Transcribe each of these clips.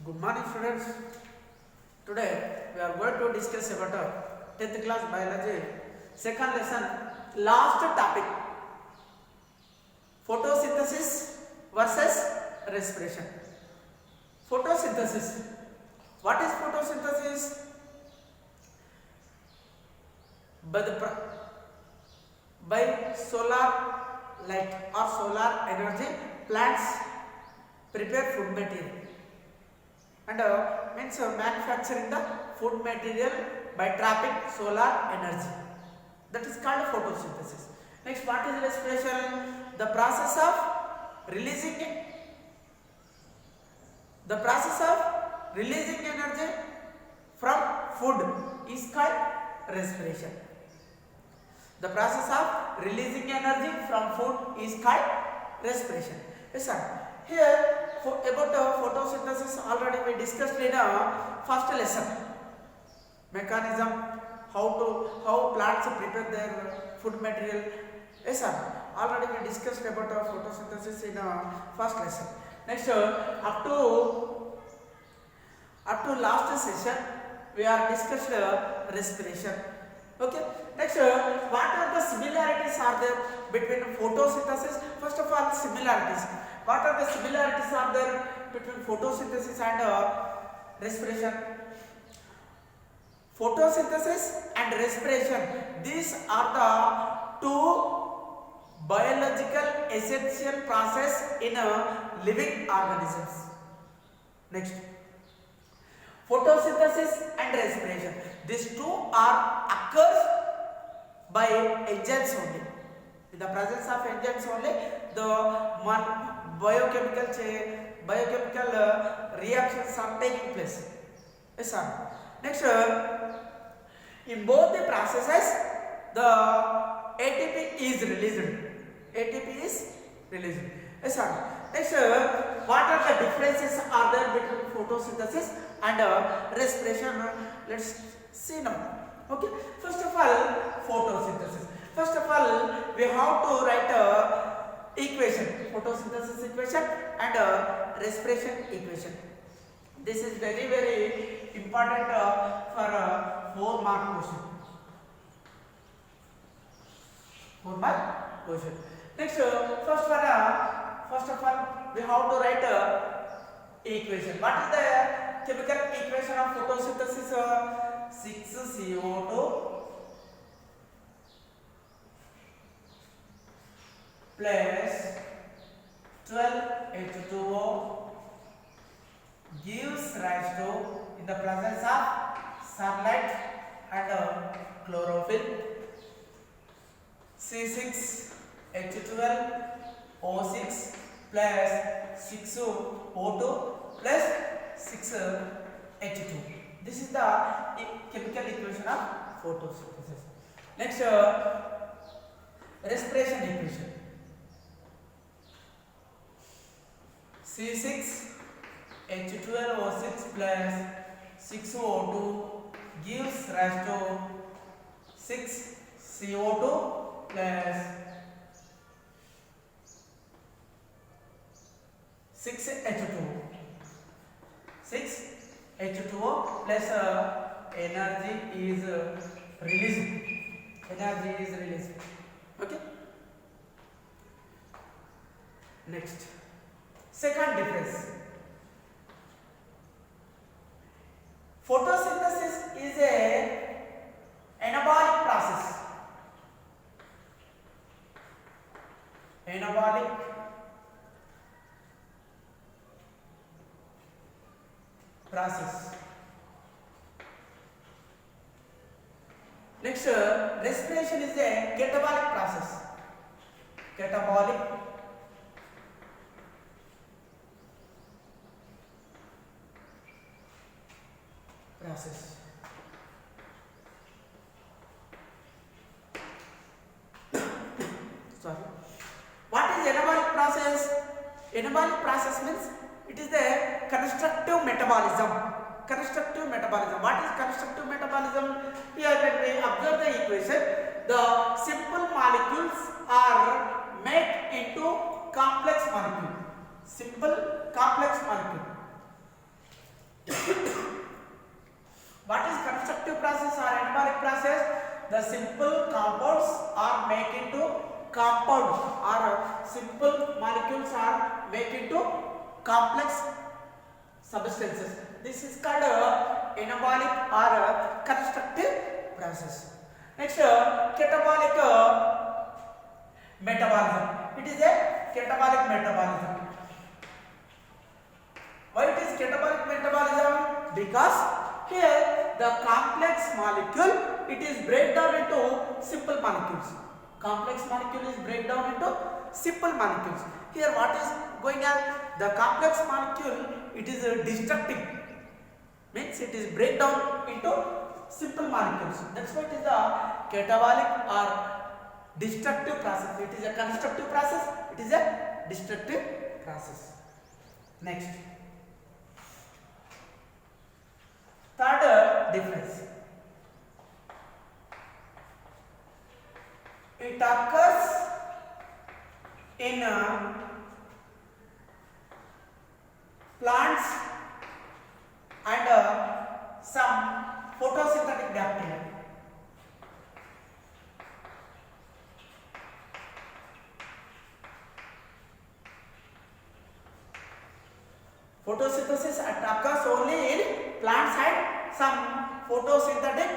Good morning, students. Today we are going to discuss about 10th class biology second lesson, last topic, photosynthesis versus respiration. Photosynthesis. What is photosynthesis? By solar light or solar energy, plants prepare food material and means manufacturing the food material by trapping solar energy. That is called photosynthesis. Next, what is respiration? The process of releasing energy from food is called respiration. The process of releasing energy from food is called respiration. Yes, sir. Here about photosynthesis already we discussed in a first lesson. Mechanism, how plants prepare their food material. Yes, sir. Already we discussed about photosynthesis in a first lesson. Next, up to last session we are discussed respiration. Okay. Next, what are the similarities are there between photosynthesis? First of all, similarities. What are the similarities are there between photosynthesis and respiration? Photosynthesis and respiration, these are the two biological essential process in living organisms. Next, photosynthesis and respiration, these two are occurs by enzymes only. In the presence of enzymes only, the biochemical reactions are taking place. Yes, sir. Next, in both the processes, the ATP is released. Yes, sir. Next, what are the differences are there between photosynthesis and respiration? Let's see now. Okay. First of all, photosynthesis. First of all, we have to write equation, photosynthesis equation and respiration equation. This is very important for 4-mark question. 4-mark question. Next, first of all, we have to write equation. What is the chemical equation of photosynthesis? 6CO2 plus 12H2O gives rise to, in the presence of sunlight and chlorophyll, C6H12O6 plus 6O2 plus 6H2. This is the chemical equation of photosynthesis. Next, respiration equation. C6H12O6 plus 6O2 gives rise to 6CO2 plus 6H2. 6H2O plus energy is released. Okay. Next, second difference. Photosynthesis is a anabolic process. Next, respiration is a catabolic process. Sorry. What is anabolic process? Anabolic process means it is the constructive metabolism. What is constructive metabolism? Here when we observe the equation, the simple molecules are made into complex molecule. the simple compounds are made into compound, or simple molecules are made into complex substances. This is called anabolic or constructive process. Next, catabolic metabolism. It is a catabolic metabolism. Why it is catabolic metabolism? Because here the complex molecule, it is break down into simple molecules. Complex molecule is break down into simple molecules. Here what is going on? The complex molecule, it is destructive. Means it is break down into simple molecules. That's why it is a catabolic or destructive process. It is a constructive process. It is a destructive process. Next. Third difference. It occurs in plants and some photosynthetic bacteria. Photosynthesis occurs only in plants and some photosynthetic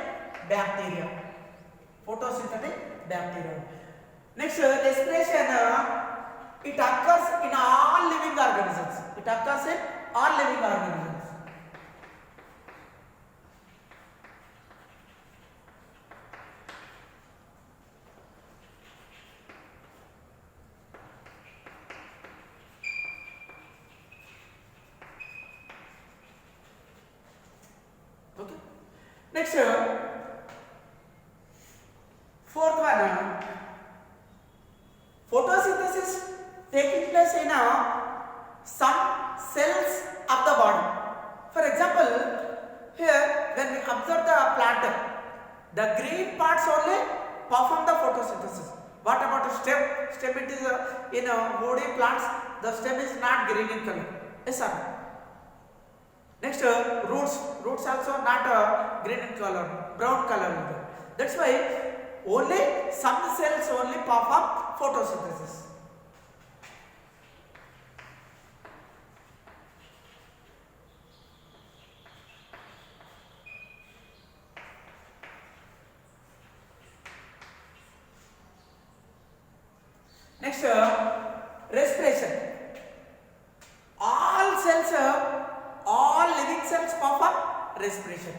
bacteria. Photosynthetic bacteria. Next, respiration. It occurs in all living organisms. It occurs in all living organisms. Okay. Next, fourth one, photosynthesis taking place in some cells of the body. For example, here when we observe the plant, the green parts only perform the photosynthesis. What about the stem? Stem, it is in woody plants, the stem is not green in color. Yes or no? Next, roots also not green in color, brown color. That's why only some cells only perform photosynthesis. Next, respiration. All cells, all living cells perform respiration.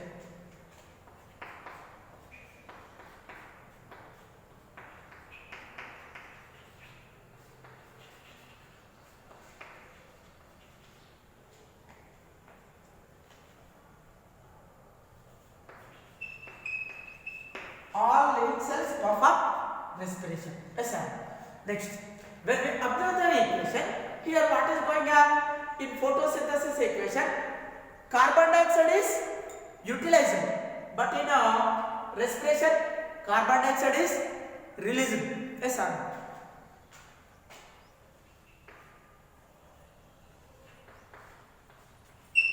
All living cells perform respiration. Yes, sir. Next, when we observe the equation, here what is going on? In photosynthesis equation, carbon dioxide is utilized, but in respiration, carbon dioxide is released. Yes, sir.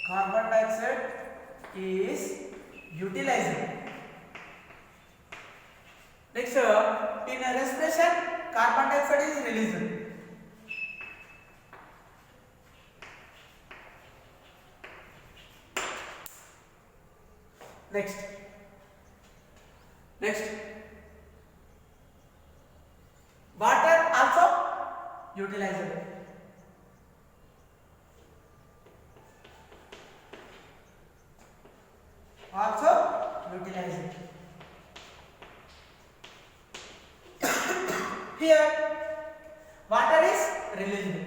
Carbon dioxide is utilized. Next, in respiration, carbon dioxide is released. Next, water also utilized. Here, water is released.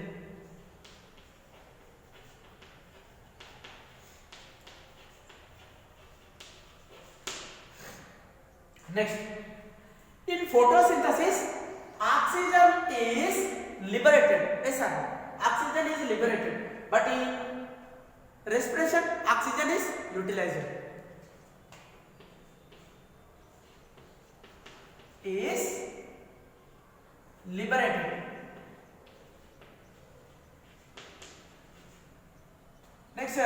Next, in photosynthesis, oxygen is liberated. Yes, sir. Oxygen is liberated, but in respiration, oxygen is utilized. Is liberated. Next,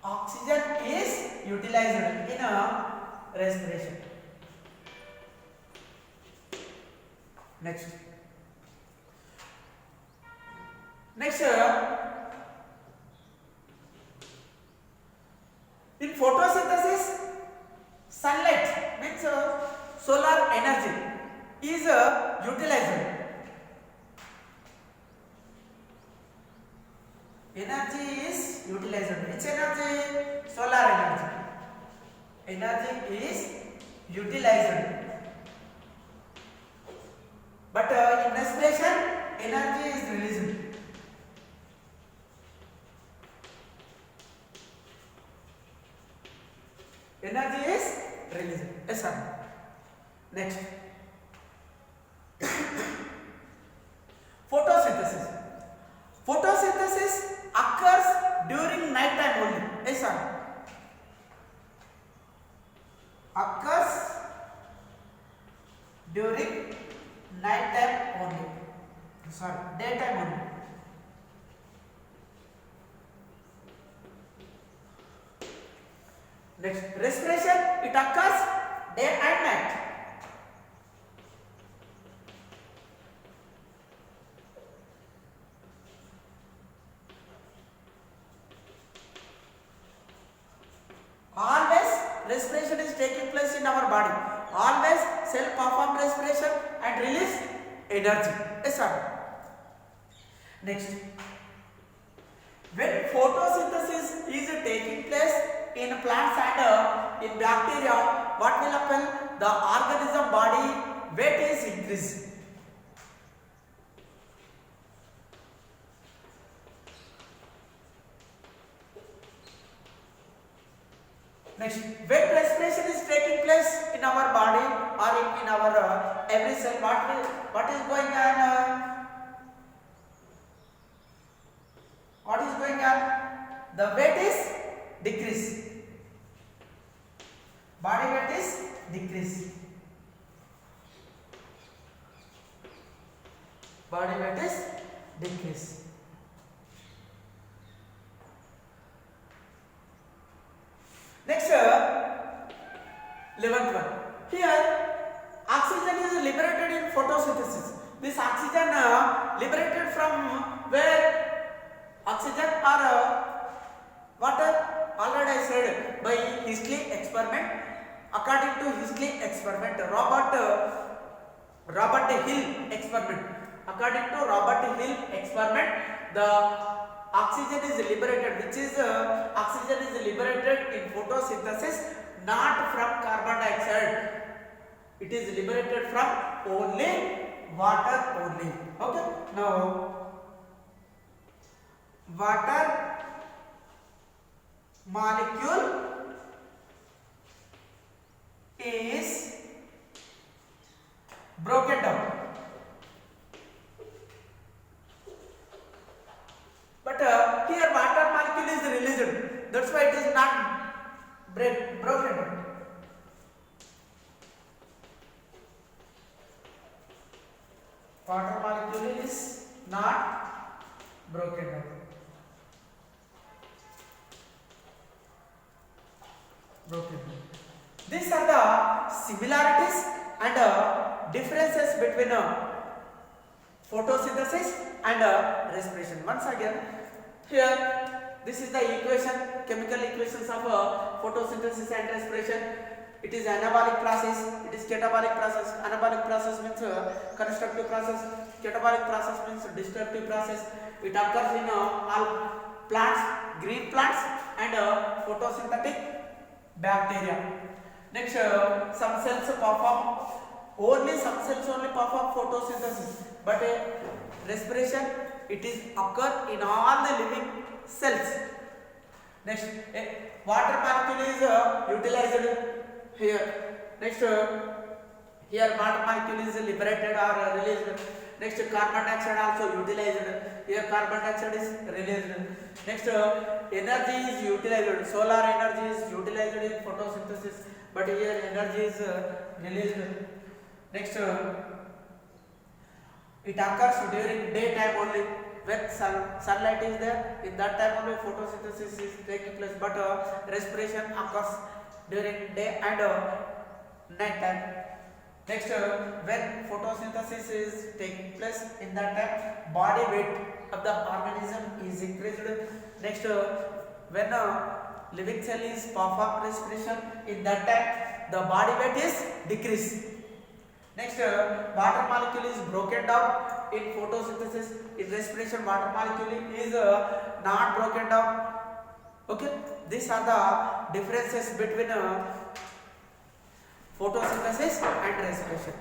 oxygen is utilized in respiration. Next, in photosynthesis, sunlight means solar energy is utilized. Energy is utilized. Which energy? Solar energy. Energy is utilized. But in respiration, energy is released. Energy is released. Yes, sir. Next, photosynthesis. Photosynthesis occurs during night time only. Yes, sir. Occurs during night time only. Sorry, daytime only. Next, respiration, it occurs day and night. Always respiration is taking place in our body. Always cell perform respiration and release energy. Yes, sir. Next, when photosynthesis is taking place in plants and in bacteria, what will happen? The organism body weight is increased. Next, when respiration is taking place in our body or in our every cell, what is going on? What is going on? The weight is decrease. Body weight is decrease. Body weight is decrease. Next, 11th one. Here, oxygen is liberated in photosynthesis. This oxygen liberated from where? Oxygen or water? Already I said by Hinckley experiment. According to Hinckley experiment, Robert Hill experiment. According to Robert Hill experiment, the oxygen is liberated, which is oxygen is liberated in photosynthesis, not from carbon dioxide. It is liberated from only water only. Okay. Now, water molecule is broken down. But here water molecule is released. That's why it is not broken down. Water molecule is not broken down. Broken down. These are the similarities and differences between photosynthesis and respiration. Once again, here this is the equation, chemical equations of photosynthesis and respiration. It is anabolic process, it is catabolic process. Anabolic process means constructive process, catabolic process means destructive process. It occurs in all plants, green plants and photosynthetic bacteria. Next, some cells perform only perform photosynthesis, but respiration it is occur in all the living cells. Next, water molecule is utilized here. Next, here water molecule is liberated or released. Next, carbon dioxide also utilized. Here carbon dioxide is released. Next, energy is utilized. Solar energy is utilized in photosynthesis, but here energy is released. Next, it occurs during daytime only. When sunlight is there, in that time only photosynthesis is taking place, but respiration occurs during day and night time. Next, when photosynthesis is taking place, in that time body weight of the organism is increased. Next, when a living cell is perform respiration, in that time the body weight is decreased. Next, water molecule is broken down in photosynthesis. In respiration, water molecule is not broken down. Okay, these are the differences between photosynthesis and respiration.